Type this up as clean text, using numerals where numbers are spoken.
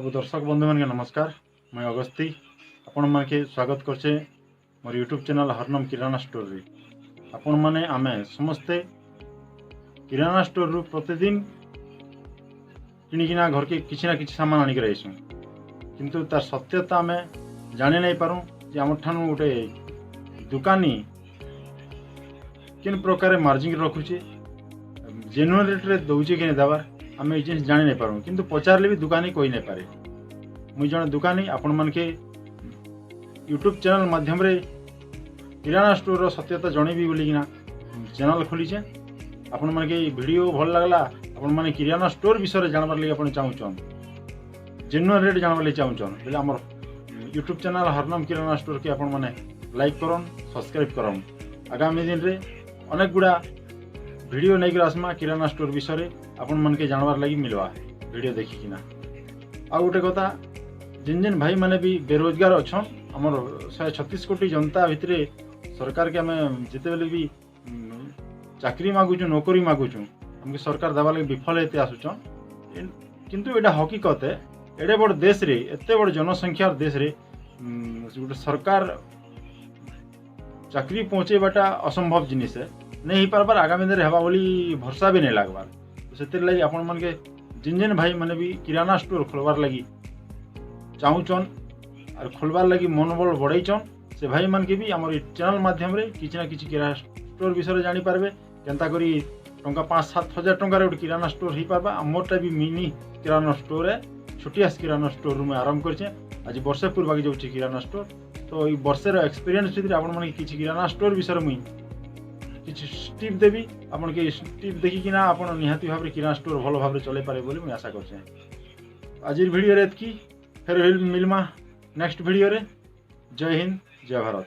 सब दर्शक बंधु मान नमस्कार। मैं अगस्ती आपण मान के स्वागत करछे मोर यूट्यूब चैनल हरनम किराना स्टोर रे। आपण माने आमे समस्ते किराना स्टोर रु प्रतिदिन किनिकिना घर के किछि ना किछि सामान आनिक रहिसु, किंतु तार सत्यता आमे जानि नै पारू जे हमर ठानु गोटे दुकानी किन प्रकार मार्जिन रखुचे, जेन्युइन रेट रे दउचे कि देवार आम ये जिन जानी नहीं पारूँ, किंतु पचारे भी दुकानी कोई नहीं पारे। मुझे जन दुकानी आपण मान के यूट्यूब चैनल माध्यम रे किराना स्टोर सत्यता जनइबी बोलिकिना चैनल खोलीचे। आपण मान के वीडियो भल लगला, आपण माने किराना स्टोर विषय जानवर लगे आपण चाहूचन, जेन्युइन रेट जानवर लगे चाहूचन बोले हमर यूट्यूब चैनल हरनम किराना स्टोर के आपण माने लाइक करन, सब्सक्राइब करन। आगामी दिन रे अनेक गुड़ा वीडियो नहीं कर आसमा किराना स्टोर विषय आपण मन के जानवर लगी मिलवा वीडियो देखिकिना। आ गोटे कथा, जिन जिन भाई माने भी बेरोजगार अच्छन, आमर 136 कोटी जनता भितर सरकार के आम जिते बेले भी चाकरी मागुचु, नौकरी मागुचु, हमके सरकार देवा लगे विफल एते आसुचन। किंतु एटा हकीकत है, एडे बड़ देश रे, एते बड़ जनसंख्यार देश रे गोटे सरकार चाकरी पहुँचेबाटा असंभव जिनिस है, नहीं पारबार। आगामी दिन हेबा बोली भरसा भी नहीं लागबार। से लगी आपण मन के जिन जिन भाई मैंने भी किराना स्टोर खोलबार लगी चाहूचन और खोलबार लगी मनोबल बढ़ाईचन, से भाई मन के भी आम चैनल माध्यम रे किसी ना किसी किराना स्टोर विषय जानी पारबे, केनता करी टंका 5-7 हजार टंकार गोटे किराना स्टोर हो पारबा। मोरटा भी मिनी किराना स्टोर है, छोटिया किराना स्टोर मैं आरंभ करछे। आज वर्षे पूर्व जाऊँ किराना स्टोर, तो ये वर्षर एक्सपीरियंस भितर आपण मन किसी किराना स्टोर विषय मुई किसी टिप देवी, आपन के टिप देखिकिना आपन निहाती भाव किराना स्टोर भल भाव चले पारे बोली मुझे आशा करछे। आज वीडियो रे एतकी, फिर मिलमा नेक्स्ट वीडियो रे। जय हिंद, जय भारत।